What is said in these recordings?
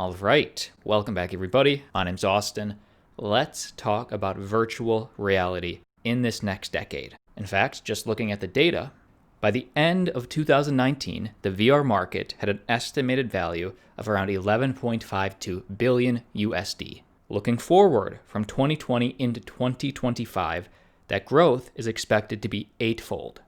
All right, welcome back everybody. My name's Austin. Let's talk about virtual reality in this next decade. In fact, just looking at the data, by the end of 2019, the VR market had an estimated value of around 11.52 billion USD. Looking forward from 2020 into 2025, that growth is expected to be eightfold.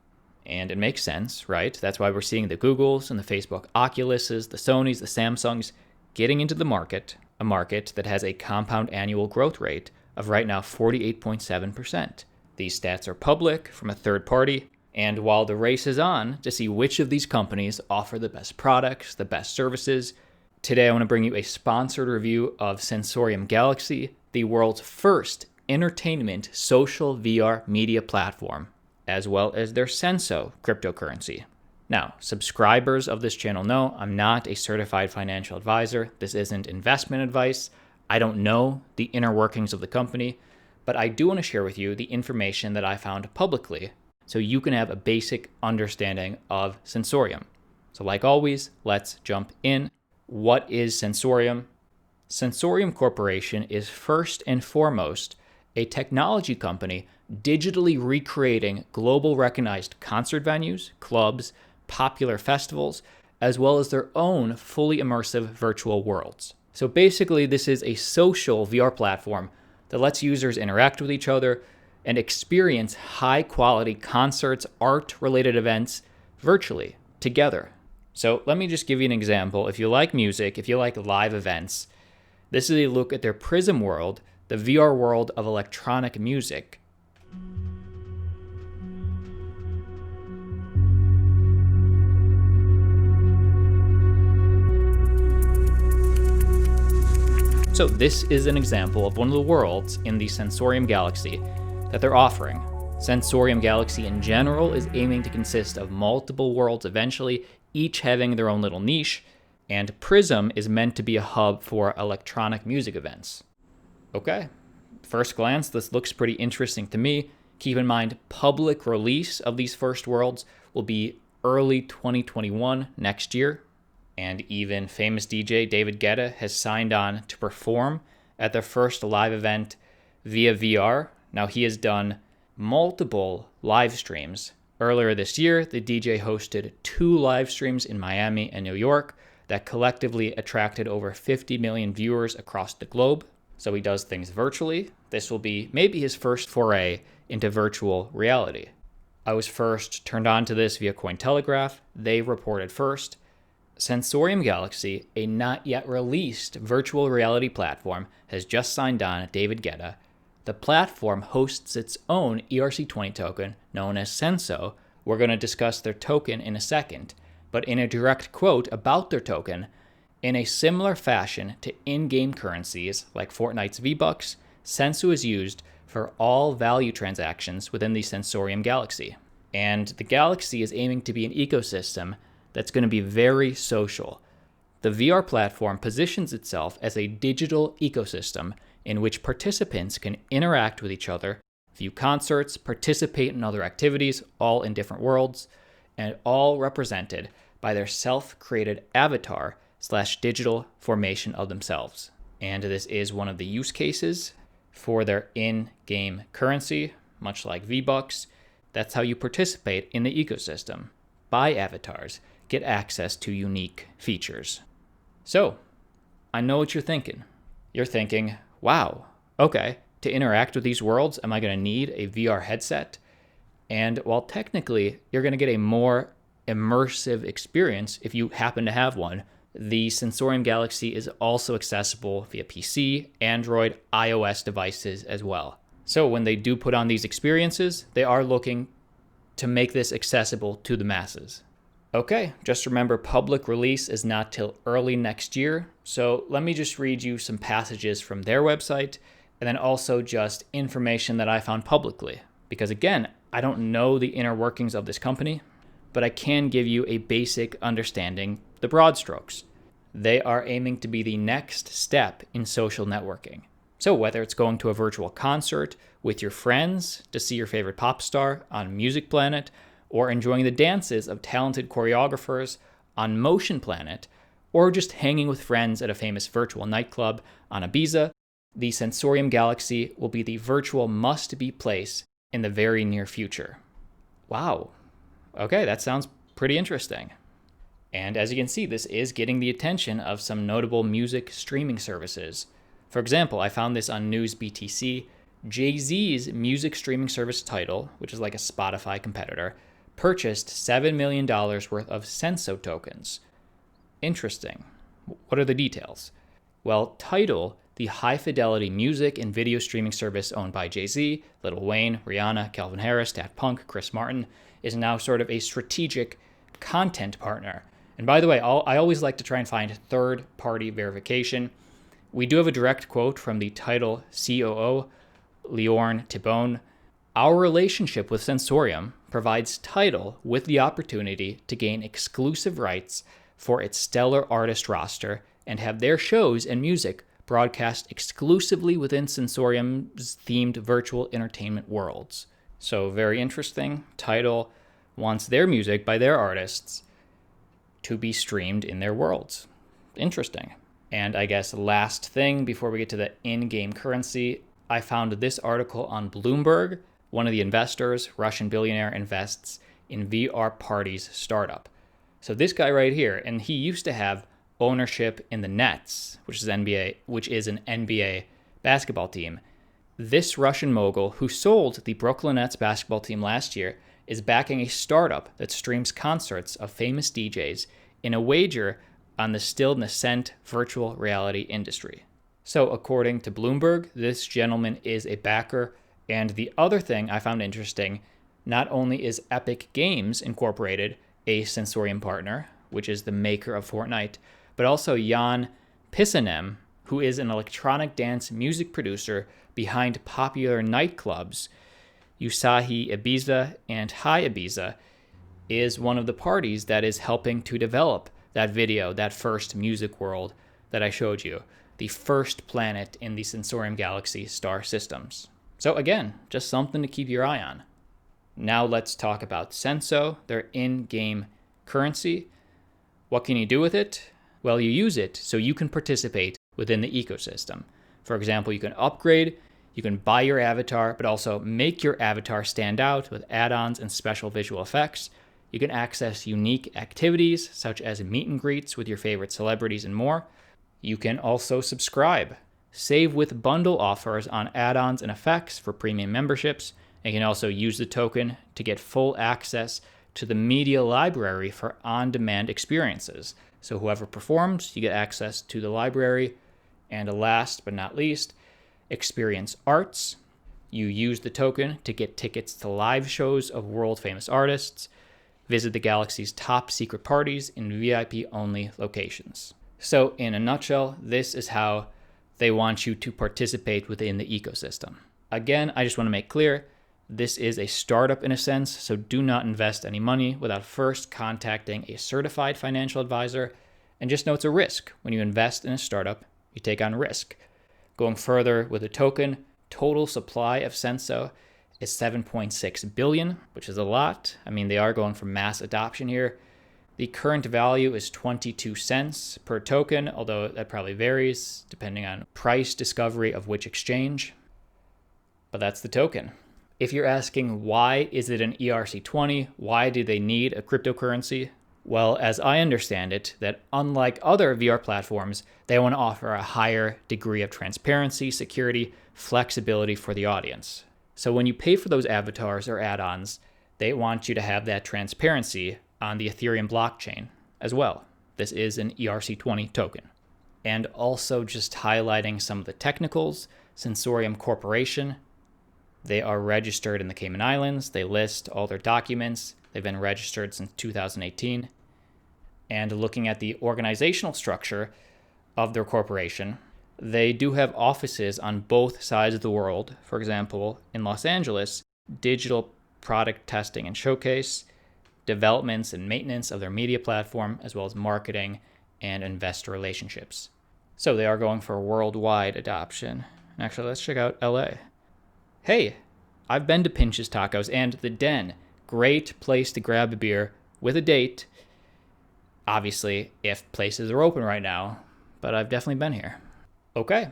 And it makes sense, right? That's why we're seeing the Googles and the Facebook Oculuses, the Sonys, the Samsungs getting into the market, a market that has a compound annual growth rate of right now 48.7%. These stats are public from a third party, and while the race is on to see which of these companies offer the best products, the best services, today I want to bring you a sponsored review of Sensorium Galaxy, the world's first entertainment social VR media platform, as well as their SENSO cryptocurrency. Now, subscribers of this channel know I'm not a certified financial advisor. This isn't investment advice. I don't know the inner workings of the company, but I do want to share with you the information that I found publicly so you can have a basic understanding of Sensorium. So like always, let's jump in. What is Sensorium? Sensorium Corporation is first and foremost a technology company digitally recreating global recognized concert venues, clubs, popular festivals, as well as their own fully immersive virtual worlds. So basically, this is a social VR platform that lets users interact with each other and experience high-quality concerts, art-related events virtually together. So let me just give you an example. If you like music, if you like live events, this is a look at their Prism world, the VR world of electronic music. So this is an example of one of the worlds in the Sensorium Galaxy that they're offering. Sensorium Galaxy in general is aiming to consist of multiple worlds eventually, each having their own little niche, and Prism is meant to be a hub for electronic music events. Okay, first glance, this looks pretty interesting to me. Keep in mind, public release of these first worlds will be early 2021 next year. And even famous DJ David Guetta has signed on to perform at their first live event via VR. Now, he has done multiple live streams. Earlier this year, the DJ hosted 2 live streams in Miami and New York that collectively attracted over 50 million viewers across the globe. So he does things virtually. This will be maybe his first foray into virtual reality. I was first turned on to this via Cointelegraph. They reported first. Sensorium Galaxy, a not yet released virtual reality platform, has just signed on David Guetta. The platform hosts its own ERC20 token known as SENSO. We're going to discuss their token in a second, but in a direct quote about their token, in a similar fashion to in-game currencies like Fortnite's V-Bucks, SENSO is used for all value transactions within the Sensorium Galaxy. And the Galaxy is aiming to be an ecosystem that's going to be very social. The VR platform positions itself as a digital ecosystem in which participants can interact with each other, view concerts, participate in other activities, all in different worlds, and all represented by their self-created avatar/digital formation of themselves. And this is one of the use cases for their in-game currency, much like V-Bucks. That's how you participate in the ecosystem. Buy avatars, get access to unique features. So, I know what you're thinking. You're thinking, wow, okay, to interact with these worlds, am I going to need a VR headset? And while technically you're going to get a more immersive experience if you happen to have one, the Sensorium Galaxy is also accessible via PC, Android, iOS devices as well. So when they do put on these experiences, they are looking to make this accessible to the masses. Okay, just remember public release is not till early next year. So let me just read you some passages from their website and then also just information that I found publicly. Because again, I don't know the inner workings of this company, but I can give you a basic understanding, the broad strokes. They are aiming to be the next step in social networking. So whether it's going to a virtual concert with your friends to see your favorite pop star on Music Planet, or enjoying the dances of talented choreographers on Motion Planet, or just hanging with friends at a famous virtual nightclub on Ibiza, the Sensorium Galaxy will be the virtual must-be place in the very near future. Wow. Okay, that sounds pretty interesting. And as you can see, this is getting the attention of some notable music streaming services. For example, I found this on News BTC. Jay-Z's music streaming service Tidal, which is like a Spotify competitor, purchased $7 million worth of SENSO tokens. Interesting. What are the details? Well, Tidal, the high-fidelity music and video streaming service owned by Jay-Z, Lil Wayne, Rihanna, Calvin Harris, Daft Punk, Chris Martin, is now sort of a strategic content partner. And by the way, I always like to try and find third-party verification. We do have a direct quote from the Tidal COO, Liorne Thibon. Our relationship with Sensorium provides Tidal with the opportunity to gain exclusive rights for its stellar artist roster and have their shows and music broadcast exclusively within Sensorium's themed virtual entertainment worlds. So very interesting. Tidal wants their music by their artists to be streamed in their worlds. Interesting. And I guess last thing before we get to the in-game currency, I found this article on Bloomberg. One of the investors, Russian billionaire, invests in VR Party's startup. So this guy right here, and he used to have ownership in the Nets, which is an NBA basketball team. This Russian mogul, who sold the Brooklyn Nets basketball team last year, is backing a startup that streams concerts of famous DJs in a wager on the still nascent virtual reality industry. So according to Bloomberg, this gentleman is a backer. And the other thing I found interesting, not only is Epic Games Incorporated a Sensorium partner, which is the maker of Fortnite, but also Jan Pisanem, who is an electronic dance music producer behind popular nightclubs, Usahi Ibiza and High Ibiza, is one of the parties that is helping to develop that video, that first music world that I showed you, the first planet in the Sensorium Galaxy star systems. So again, just something to keep your eye on. Now let's talk about Senso, their in-game currency. What can you do with it? Well, you use it so you can participate within the ecosystem. For example, you can upgrade, you can buy your avatar, but also make your avatar stand out with add-ons and special visual effects. You can access unique activities such as meet and greets with your favorite celebrities and more. You can also subscribe, save with bundle offers on add-ons and effects for premium memberships, and you can also use the token to get full access to the media library for on-demand experiences. So whoever performs, you get access to the library. And last but not least, experience arts. You use the token to get tickets to live shows of world-famous artists. Visit the Galaxy's top secret parties in VIP-only locations. So in a nutshell, this is how they want you to participate within the ecosystem. Again, I just want to make clear, this is a startup in a sense, so do not invest any money without first contacting a certified financial advisor. And just know it's a risk. When you invest in a startup, you take on risk. Going further with the token, total supply of Senso is 7.6 billion, which is a lot. I mean, they are going for mass adoption here. The current value is 22 cents per token, although that probably varies depending on price discovery of which exchange. But that's the token. If you're asking why is it an ERC20, why do they need a cryptocurrency? Well, as I understand it, that unlike other VR platforms, they want to offer a higher degree of transparency, security, flexibility for the audience. So when you pay for those avatars or add-ons, they want you to have that transparency on the Ethereum blockchain as well. This is an ERC20 token. And also just highlighting some of the technicals, Sensorium Corporation, they are registered in the Cayman Islands. They list all their documents. They've been registered since 2018. And looking at the organizational structure of their corporation, they do have offices on both sides of the world. For example, in Los Angeles, digital product testing and showcase, developments and maintenance of their media platform, as well as marketing and investor relationships. So they are going for worldwide adoption. Actually, let's check out LA. Hey, I've been to Pinch's Tacos and The Den. Great place to grab a beer with a date obviously if places are open right now, but I've definitely been here. Okay,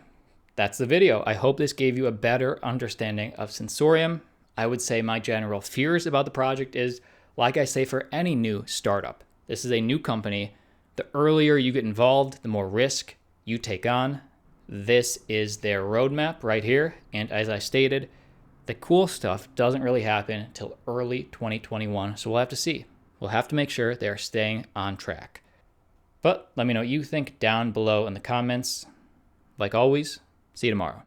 that's the video. I hope this gave you a better understanding of Sensorium. I would say my general fears about the project is, like I say for any new startup, this is a new company. The earlier you get involved, the more risk you take on. This is their roadmap right here. And as I stated, the cool stuff doesn't really happen until early 2021. So we'll have to see. We'll have to make sure they're staying on track. But let me know what you think down below in the comments. Like always, see you tomorrow.